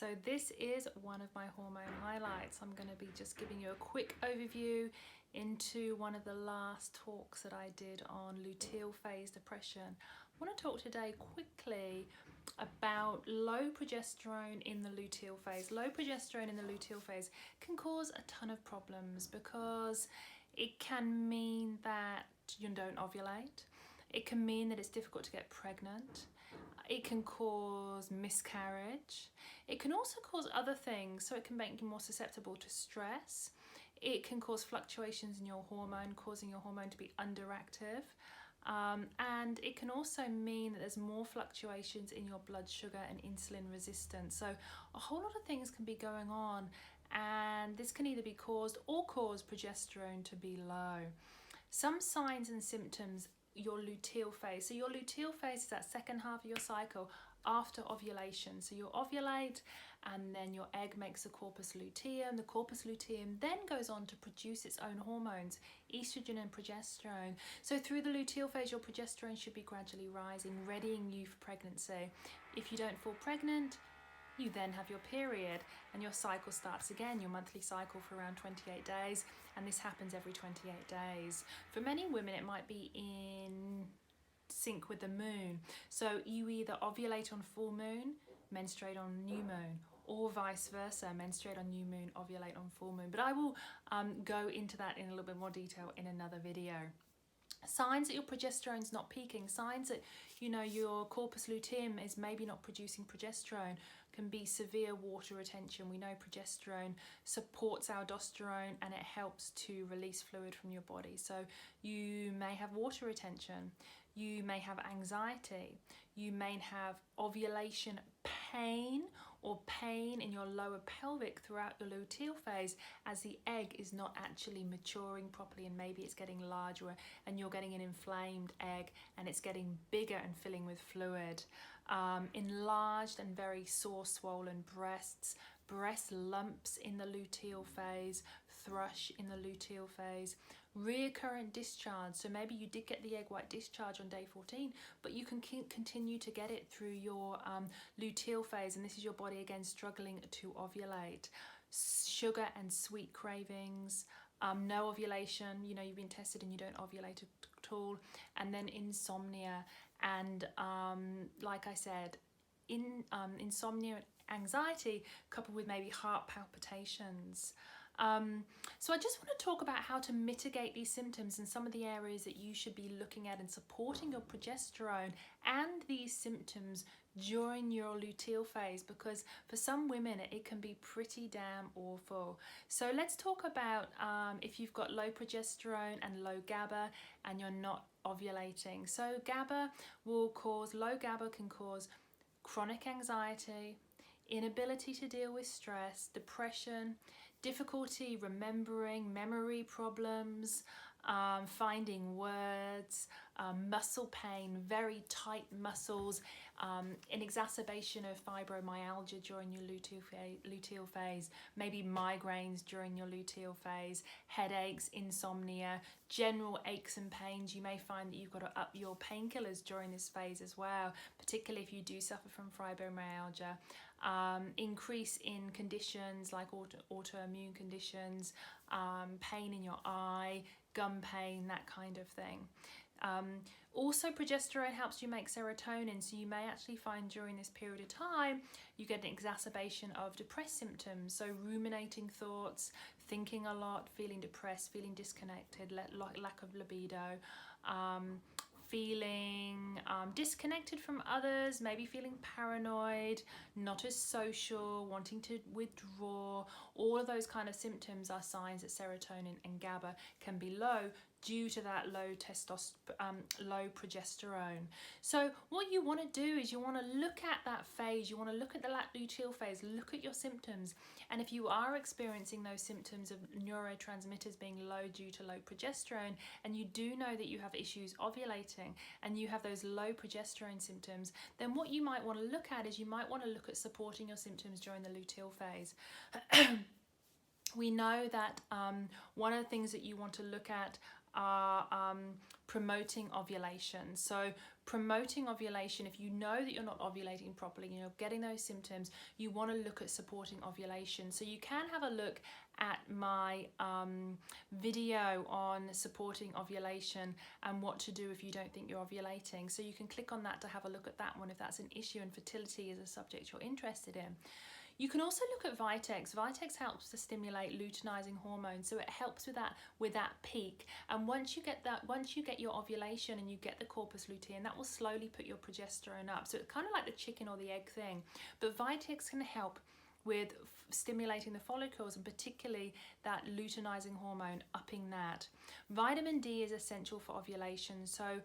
So this is one of my hormone highlights. I'm going to be just giving you a quick overview into one of the last talks that I did on luteal phase depression. I want to talk today quickly about low progesterone in the luteal phase. Low progesterone in the luteal phase can cause a ton of problems because it can mean that you don't ovulate. It can mean that it's difficult to get pregnant. It can cause miscarriage. It can also cause other things, so it can make you more susceptible to stress. It can cause fluctuations in your hormone, causing your hormone to be underactive. And it can also mean that there's more fluctuations in your blood sugar and insulin resistance. So a whole lot of things can be going on, and this can either be caused or cause progesterone to be low. Some signs and symptoms, your luteal phase. So your luteal phase is that second half of your cycle after ovulation. So you ovulate and then your egg makes a corpus luteum. The corpus luteum then goes on to produce its own hormones, estrogen and progesterone. So through the luteal phase, your progesterone should be gradually rising, readying you for pregnancy. If you don't fall pregnant, you then have your period and your cycle starts again, your monthly cycle for around 28 days, and this happens every 28 days. For many women, it might be in sync with the moon. So you either ovulate on full moon, menstruate on new moon, or vice versa, menstruate on new moon, ovulate on full moon. But I will go into that in a little bit more detail in another video. Signs that your progesterone's not peaking, signs that your corpus luteum is maybe not producing progesterone, can be severe water retention. We know progesterone supports aldosterone and it helps to release fluid from your body. So you may have water retention, you may have anxiety, you may have ovulation pain or pain in your lower pelvic throughout your luteal phase as the egg is not actually maturing properly, and maybe it's getting larger and you're getting an inflamed egg and it's getting bigger and filling with fluid. Enlarged and very sore swollen breasts, breast lumps in the luteal phase, thrush in the luteal phase, recurrent discharge. So maybe you did get the egg white discharge on day 14, but you can continue to get it through your luteal phase, and this is your body again struggling to ovulate. Sugar and sweet cravings, no ovulation, you've been tested and you don't ovulate at all, and then insomnia. And like I said, insomnia and anxiety coupled with maybe heart palpitations. So I just want to talk about how to mitigate these symptoms and some of the areas that you should be looking at and supporting your progesterone and these symptoms during your luteal phase, because for some women it can be pretty damn awful. So let's talk about if you've got low progesterone and low GABA and you're not ovulating. So low GABA can cause chronic anxiety, inability to deal with stress, depression, difficulty remembering, memory problems, finding words, muscle pain, very tight muscles, an exacerbation of fibromyalgia during your luteal phase, maybe migraines during your luteal phase, headaches, insomnia, general aches and pains. You may find that you've got to up your painkillers during this phase as well, particularly if you do suffer from fibromyalgia. Increase in conditions like autoimmune conditions, pain in your eye, gum pain, that kind of thing. Also, progesterone helps you make serotonin, so you may actually find during this period of time you get an exacerbation of depressed symptoms, so ruminating thoughts, thinking a lot, feeling depressed, feeling disconnected, lack of libido, feeling disconnected from others, maybe feeling paranoid, not as social, wanting to withdraw. All of those kind of symptoms are signs that serotonin and GABA can be low due to that low progesterone. So what you want to do is you want to look at that phase, you want to look at the luteal phase, look at your symptoms, and if you are experiencing those symptoms of neurotransmitters being low due to low progesterone, and you do know that you have issues ovulating and you have those low progesterone symptoms, then what you might want to look at is you might want to look at supporting your symptoms during the luteal phase. We know that one of the things that you want to look at are promoting ovulation. So promoting ovulation. If you know that you're not ovulating properly, you know, getting those symptoms, you want to look at supporting ovulation. So you can have a look at my video on supporting ovulation and what to do if you don't think you're ovulating. So you can click on that to have a look at that one if that's an issue and fertility is a subject you're interested in. You can also look at Vitex. Vitex helps to stimulate luteinizing hormones, so it helps with that peak. And once you get your ovulation and you get the corpus luteum, that will slowly put your progesterone up. So it's kind of like the chicken or the egg thing. But Vitex can help with stimulating the follicles, and particularly that luteinizing hormone, upping that. Vitamin D is essential for ovulation. So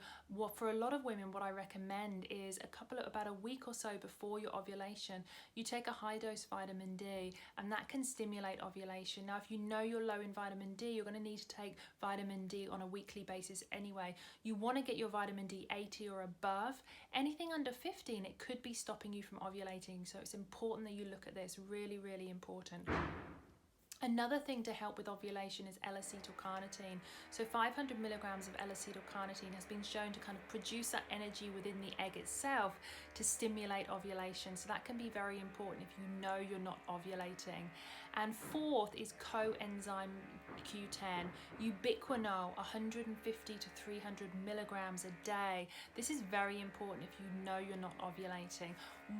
for a lot of women, what I recommend is about a week or so before your ovulation, you take a high dose vitamin D, and that can stimulate ovulation. Now, if you know you're low in vitamin D, you're going to need to take vitamin D on a weekly basis anyway. You want to get your vitamin D 80 or above. Anything under 15, it could be stopping you from ovulating. So it's important that you look at this. Really, really important. Another thing to help with ovulation is L-acetylcarnitine. So 500 milligrams of L-acetylcarnitine has been shown to kind of produce that energy within the egg itself to stimulate ovulation. So that can be very important if you know you're not ovulating. And fourth is coenzyme Q10, ubiquinol, 150 to 300 milligrams a day. This is very important if you know you're not ovulating.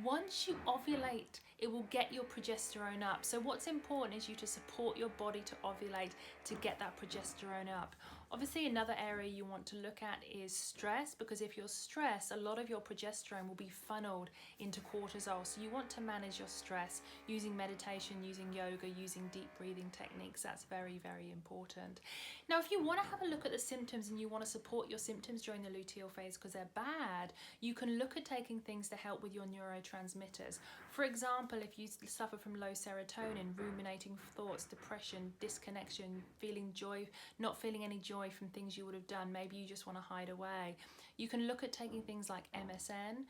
Once you ovulate, it will get your progesterone up. So what's important is you to support your body to ovulate to get that progesterone up. Obviously, another area you want to look at is stress, because if you're stressed, a lot of your progesterone will be funneled into cortisol. So you want to manage your stress using meditation, using yoga, using deep breathing techniques. That's very, very important. Now, if you want to have a look at the symptoms and you want to support your symptoms during the luteal phase because they're bad, you can look at taking things to help with your neurotransmitters. For example, if you suffer from low serotonin, ruminating thoughts, depression, disconnection, feeling joy, not feeling any joy from things you would have done, maybe you just want to hide away, you can look at taking things like MSM,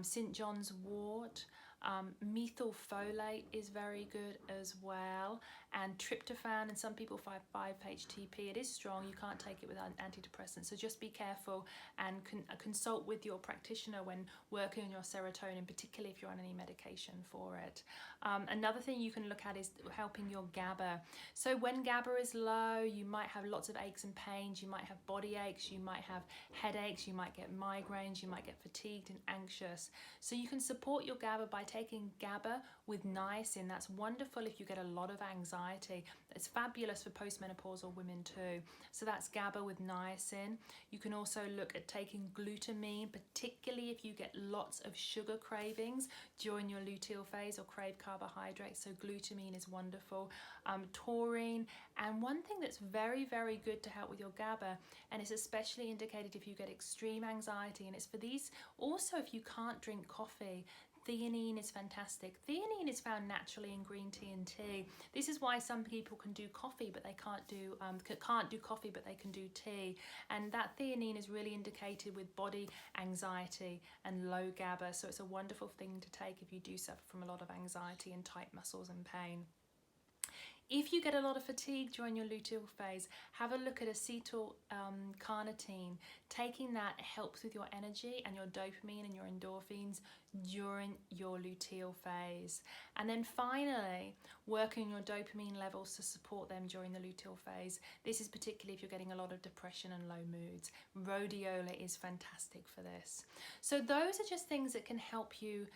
St. John's wort, methylfolate is very good as well, and tryptophan, and some people 5-HTP. It is strong, you can't take it without antidepressants, so just be careful and consult with your practitioner when working on your serotonin, particularly if you're on any medication for it. Another thing you can look at is helping your GABA. So when GABA is low, you might have lots of aches and pains, you might have body aches, you might have headaches, you might get migraines, you might get fatigued and anxious. So you can support your GABA by taking GABA with niacin. That's wonderful if you get a lot of anxiety. It's fabulous for postmenopausal women too. So that's GABA with niacin. You can also look at taking glutamine, particularly if you get lots of sugar cravings during your luteal phase or crave carbohydrates. So glutamine is wonderful. Taurine, and one thing that's very, very good to help with your GABA, and it's especially indicated if you get extreme anxiety, and it's for these also if you can't drink coffee. Theanine is fantastic. Theanine is found naturally in green tea and tea. This is why some people can do coffee, but they can't do coffee, but they can do tea. And that theanine is really indicated with body anxiety and low GABA. So it's a wonderful thing to take if you do suffer from a lot of anxiety and tight muscles and pain. If you get a lot of fatigue during your luteal phase, have a look at acetylcarnitine. Taking that helps with your energy and your dopamine and your endorphins during your luteal phase. And then finally, working on your dopamine levels to support them during the luteal phase. This is particularly if you're getting a lot of depression and low moods. Rhodiola is fantastic for this. So those are just things that can help you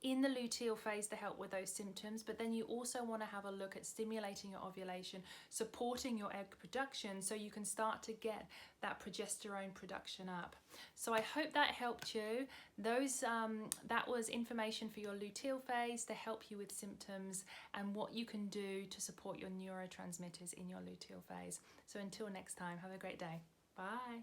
in the luteal phase to help with those symptoms, but then you also want to have a look at stimulating your ovulation, supporting your egg production so you can start to get that progesterone production up. So I hope that helped you. That was information for your luteal phase to help you with symptoms and what you can do to support your neurotransmitters in your luteal phase. So until next time, have a great day. Bye.